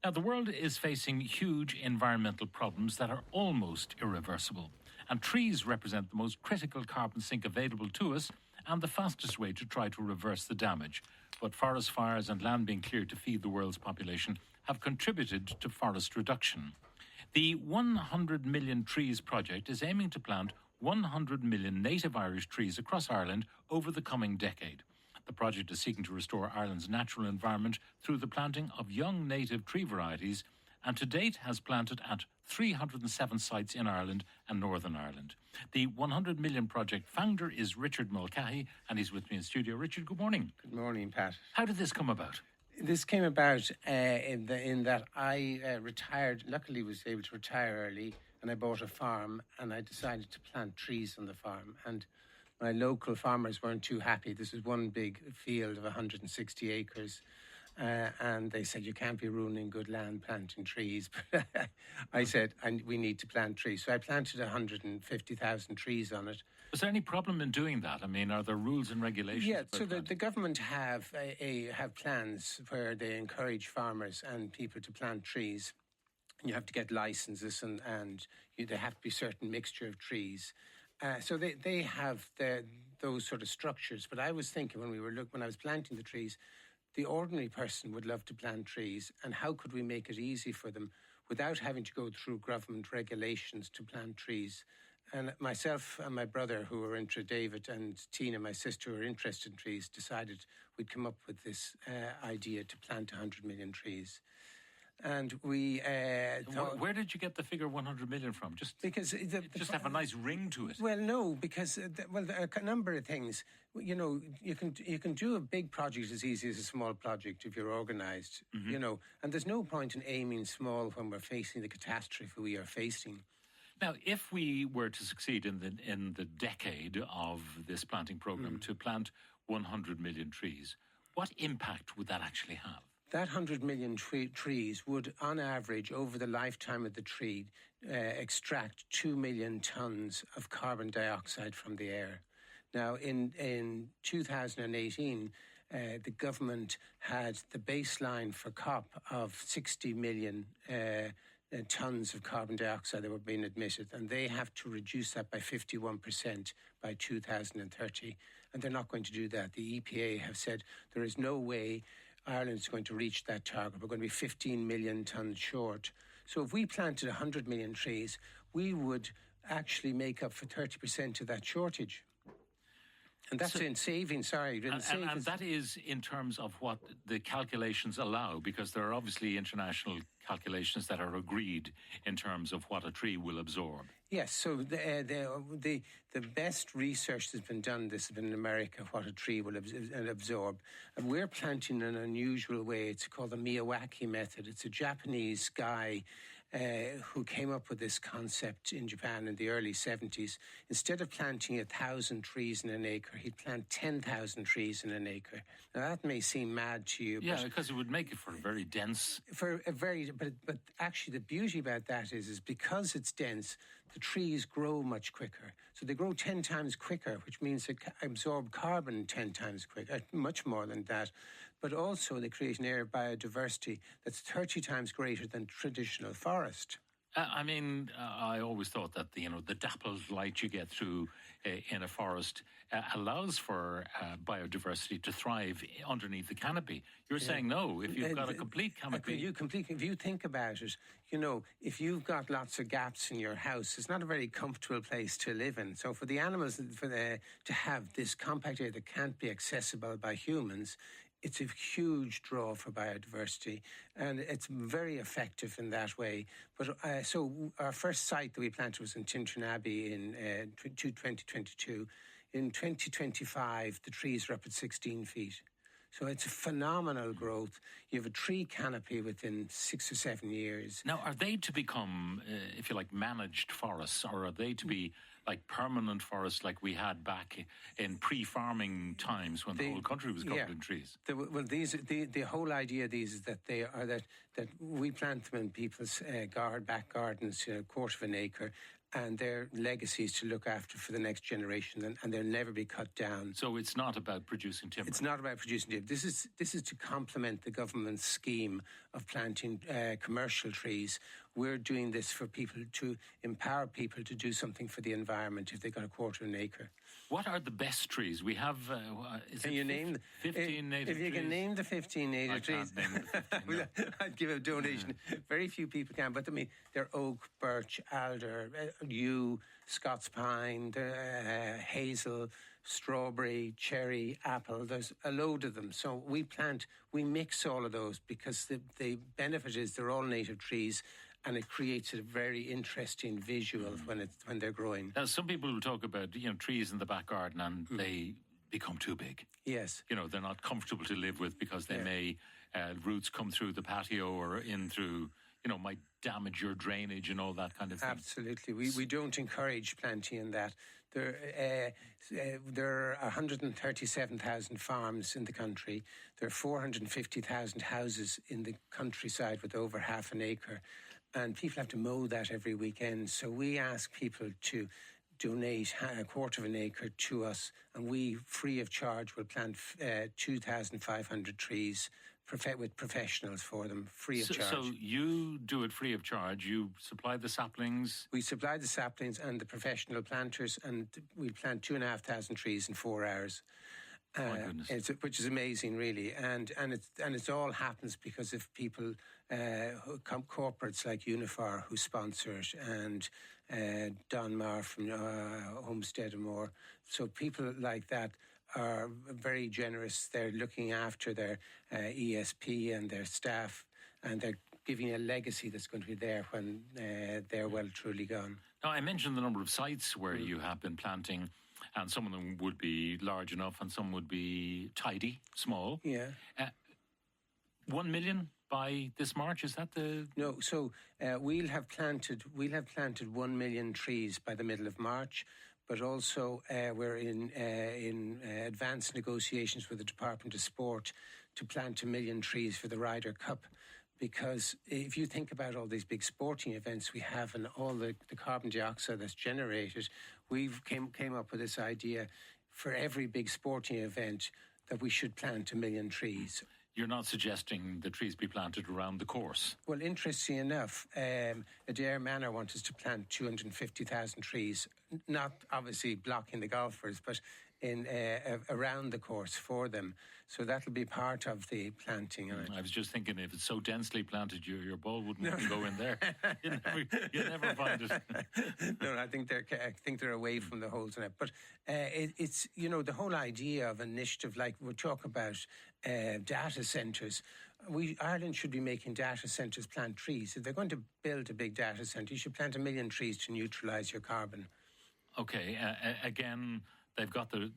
Now, the world is facing huge environmental problems that are almost irreversible. And trees represent the most critical carbon sink available to us and the fastest way to try to reverse the damage. But forest fires and land being cleared to feed the world's population have contributed to forest reduction. The 100 Million Trees project is aiming to plant 100 million native Irish trees across Ireland over the coming decade. The project is seeking to restore Ireland's natural environment through the planting of young native tree varieties, and to date has planted at 307 sites in Ireland and Northern Ireland. The 100 Million Project founder is Richard Mulcahy, and he's with me in studio. Richard, good morning. Good morning, Pat. How did this come about? This came about in that I retired, luckily was able to retire early, and I bought a farm, and I decided to plant trees on the farm. And my local farmers weren't too happy. This is one big field of 160 acres. And they said, you can't be ruining good land planting trees. But I said, we need to plant trees. So I planted 150,000 trees on it. Was there any problem in doing that? I mean, are there rules and regulations? Yeah, so the government have plans where they encourage farmers and people to plant trees. You have to get licenses and there have to be a certain mixture of trees. So they have those sort of structures. But I was thinking when I was planting the trees, the ordinary person would love to plant trees, and how could we make it easy for them without having to go through government regulations to plant trees? And myself and my brother, who were David and Tina, my sister, who were interested in trees, decided we'd come up with this idea to plant 100 million trees. And we thought, where did you get the figure 100 million from? Just because just have a nice ring to it. Well, no, because there are a number of things. You know, you can do a big project as easy as a small project if you're organised. Mm-hmm. You know, and there's no point in aiming small when we're facing the catastrophe we are facing. Now, if we were to succeed in the decade of this planting programme to plant 100 million trees, what impact would that actually have? That 100 million trees would, on average, over the lifetime of the tree, extract 2 million tonnes of carbon dioxide from the air. Now, in 2018, the government had the baseline for COP of 60 million tonnes of carbon dioxide that were being emitted, and they have to reduce that by 51% by 2030. And they're not going to do that. The EPA have said there is no way Ireland's going to reach that target. We're going to be 15 million tonnes short. So if we planted 100 million trees, we would actually make up for 30% of that shortage. And that's in saving, and that is in terms of what the calculations allow, because there are obviously international calculations that are agreed in terms of what a tree will absorb. Yes, so the best research that's been done, this has been in America, what a tree will absorb. And we're planting in an unusual way. It's called the Miyawaki method. It's a Japanese guy who came up with this concept in Japan in the early 70s. Instead of planting 1,000 trees in an acre, he'd plant 10,000 trees in an acre. Now, that may seem mad to you. Yeah, because it would make it for a very dense... But actually the beauty about that is because it's dense, the trees grow much quicker. So they grow 10 times quicker, which means they absorb carbon 10 times quicker, much more than that. But also they create an air biodiversity that's 30 times greater than traditional forest. I always thought that the dappled light you get through in a forest allows for biodiversity to thrive underneath the canopy. You're saying no, if you've got a complete canopy. If you think about it, if you've got lots of gaps in your house, it's not a very comfortable place to live in. So for the animals, to have this compact area that can't be accessible by humans, it's a huge draw for biodiversity, and it's very effective in that way. But so our first site that we planted was in Tintern Abbey in 2022. In 2025, the trees are up at 16 feet. So it's a phenomenal growth. You have a tree canopy within 6 or 7 years. Now, are they to become, if you like, managed forests, or are they to be like permanent forests like we had back in pre-farming times when the whole country was covered in trees? The whole idea of these is that they are that we plant them in people's back gardens, a quarter of an acre, and their legacies to look after for the next generation, and they'll never be cut down. So it's not about producing timber? It's not about producing timber. This is to complement the government's scheme of planting commercial trees. We're doing this for people, to empower people to do something for the environment if they've got a quarter of an acre. What are the best trees? We have, can you name 15 native trees? If you can name the 15 native trees, I can't name the 15, no. I'd give a donation. Very few people can, but I mean, they're oak, birch, alder, yew, Scots pine, hazel, strawberry, cherry, apple. There's a load of them. So we mix all of those because the benefit is they're all native trees, and it creates a very interesting visual when they're growing. Now, some people will talk about trees in the back garden, and they become too big. Yes. They're not comfortable to live with because they may roots come through the patio or in through, might damage your drainage and all that kind of thing. Absolutely. We don't encourage planting in that. There are 137,000 farms in the country. There are 450,000 houses in the countryside with over half an acre. And people have to mow that every weekend. So we ask people to donate a quarter of an acre to us, and we, free of charge, will plant 2,500 trees with professionals for them, free of charge. So you do it free of charge. You supply the saplings? We supply the saplings and the professional planters, and we plant 2,500 trees in 4 hours. My goodness. Which is amazing, really, and it all happens because of people, corporates like Uniphar who sponsor it, and Don Marr from Homestead and more. So people like that are very generous. They're looking after their ESP and their staff, and they're giving a legacy that's going to be there when they're well truly gone. Now, I mentioned the number of sites where you have been planting, and some of them would be large enough and some would be tidy, small. Yeah. 1 million by this March, is that the... No, so we'll have planted 1 million trees by the middle of March, but also we're in advanced negotiations with the Department of Sport to plant 1 million trees for the Ryder Cup. Because if you think about all these big sporting events we have and all the carbon dioxide that's generated, we've came up with this idea for every big sporting event that we should plant 1 million trees. You're not suggesting the trees be planted around the course? Well, interestingly enough, Adair Manor wants us to plant 250,000 trees, not obviously blocking the golfers, but in around the course for them. So that'll be part of the planting. I was just thinking, if it's so densely planted, your ball wouldn't want to go in there. You'll never find it. No, I think they're away from the holes in it. But it's the whole idea of initiative, like we talk about data centres. Ireland should be making data centres plant trees. If they're going to build a big data centre, you should plant 1 million trees to neutralise your carbon. Okay, again, they've got the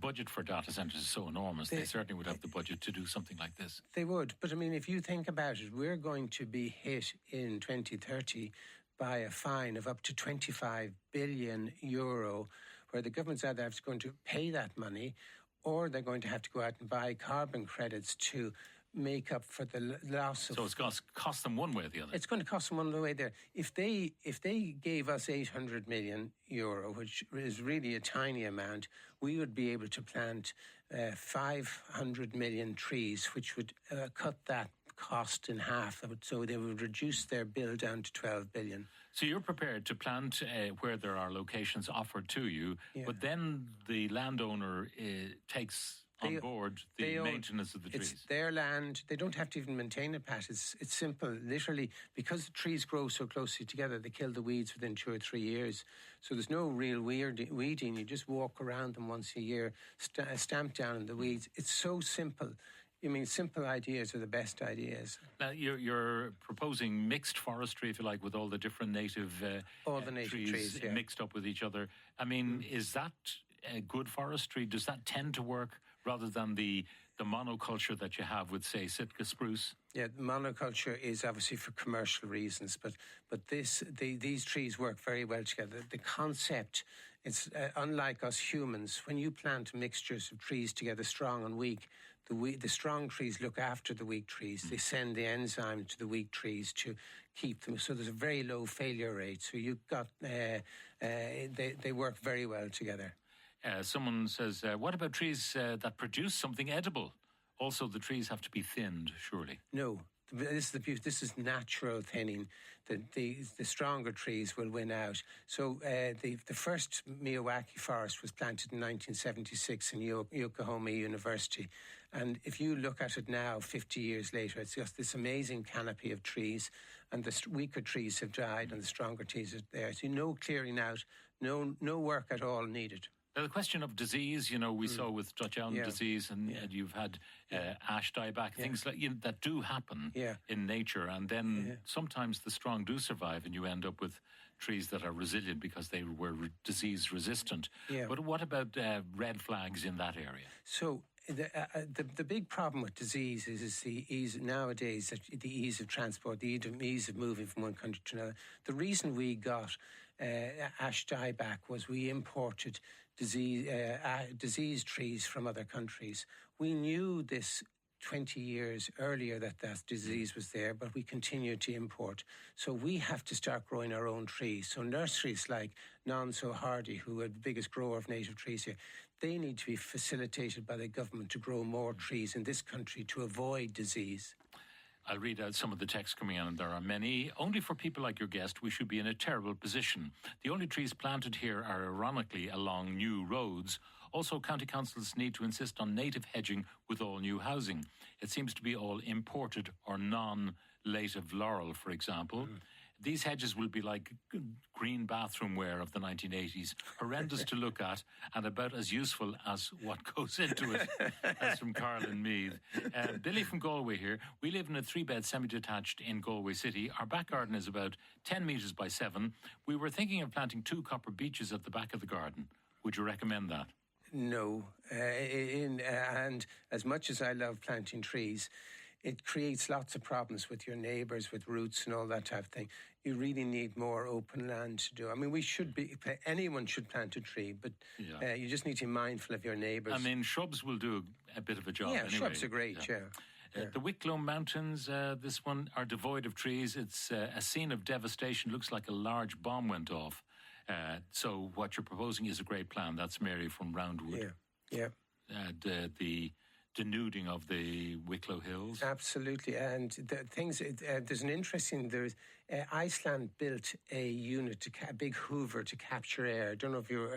budget for data centres is so enormous. They certainly would have the budget to do something like this. They would. But, I mean, if you think about it, we're going to be hit in 2030 by a fine of up to €25 billion, where the government's either going to pay that money or they're going to have to go out and buy carbon credits to make up for the loss of... So it's going to cost them one way or the other? It's going to cost them one way there. If they gave us €800 million, which is really a tiny amount, we would be able to plant 500 million trees, which would cut that cost in half. So they would reduce their bill down to 12 billion. So you're prepared to plant where there are locations offered to you, but then the landowner takes on board the maintenance of the trees. It's their land. They don't have to even maintain it, Pat. It's simple. Literally, because the trees grow so closely together, they kill the weeds within 2 or 3 years. So there's no real weeding. You just walk around them once a year, stamp down in the weeds. It's so simple. I mean, simple ideas are the best ideas. Now, you're proposing mixed forestry, if you like, with all the different native, all the native trees mixed up with each other. I mean, is that good forestry? Does that tend to work rather than the monoculture that you have with, say, Sitka spruce? Yeah, monoculture is obviously for commercial reasons, but these trees work very well together. The concept, it's unlike us humans. When you plant mixtures of trees together, strong and weak, the strong trees look after the weak trees. They send the enzyme to the weak trees to keep them. So there's a very low failure rate. So you've got they work very well together. Someone says, what about trees that produce something edible? Also, the trees have to be thinned, surely. No. This is the beauty. This is natural thinning. The stronger trees will win out. So the first Miyawaki forest was planted in 1976 in Yokohama University. And if you look at it now, 50 years later, it's just this amazing canopy of trees. And the weaker trees have died and the stronger trees are there. So no clearing out, no work at all needed. The question of disease, we saw with Dutch elm disease, and you've had ash dieback, things like that do happen in nature, and then sometimes the strong do survive, and you end up with trees that are resilient because they were disease resistant. But what about red flags in that area? So the big problem with disease is the ease nowadays, the ease of transport, the ease of moving from one country to another. The reason we got ash dieback was we imported disease trees from other countries. We knew this 20 years earlier that disease was there, but we continued to import. So we have to start growing our own trees. So nurseries like Non-So Hardy, who are the biggest grower of native trees here, they need to be facilitated by the government to grow more trees in this country to avoid disease. I'll read out some of the texts coming in, and there are many. Only for people like your guest, we should be in a terrible position. The only trees planted here are ironically along new roads. Also, county councils need to insist on native hedging with all new housing. It seems to be all imported or non-native laurel, for example. These hedges will be like green bathroom wear of the 1980s, horrendous to look at and about as useful as what goes into it. That's from Carlin Meath. Billy from Galway here. We live in a 3-bed semi-detached in Galway City. Our back garden is about 10 metres by 7. We were thinking of planting 2 copper beeches at the back of the garden. Would you recommend that? No. And as much as I love planting trees, it creates lots of problems with your neighbours, with roots and all that type of thing. You really need more open land to do. I mean, anyone should plant a tree, but you just need to be mindful of your neighbours. I mean, shrubs will do a bit of a job anyway. Shrubs are great, The Wicklow Mountains, this one, are devoid of trees. It's a scene of devastation. Looks like a large bomb went off. So what you're proposing is a great plan. That's Mary from Roundwood. The denuding of the Wicklow Hills. Absolutely. And there's an interesting, Iceland built a unit, a big hoover to capture air. I don't know if you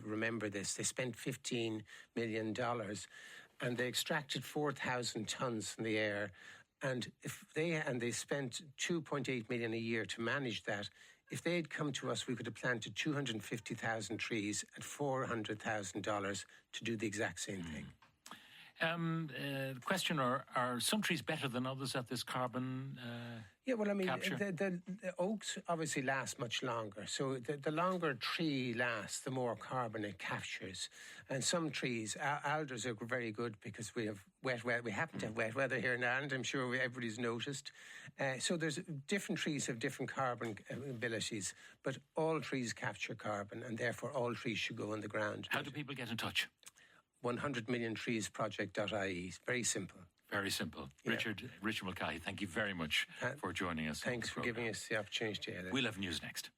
remember this. They spent $15 million and they extracted 4,000 tons from the air. And they spent $2.8 million a year to manage that. If they had come to us, we could have planted 250,000 trees at $400,000 to do the exact same thing. Question, are some trees better than others at this carbon capture? The oaks obviously last much longer. So the longer a tree lasts, the more carbon it captures. And some trees, alders are very good because we have wet weather. We happen to have wet weather here in Ireland. I'm sure everybody's noticed. So there's different trees have different carbon abilities, but all trees capture carbon, and therefore all trees should go in the ground. How do people get in touch? 100milliontreesproject.ie. Very simple. Very simple. Richard Mulcahy, thank you very much for joining us. Thanks for giving us the opportunity. We'll have news next.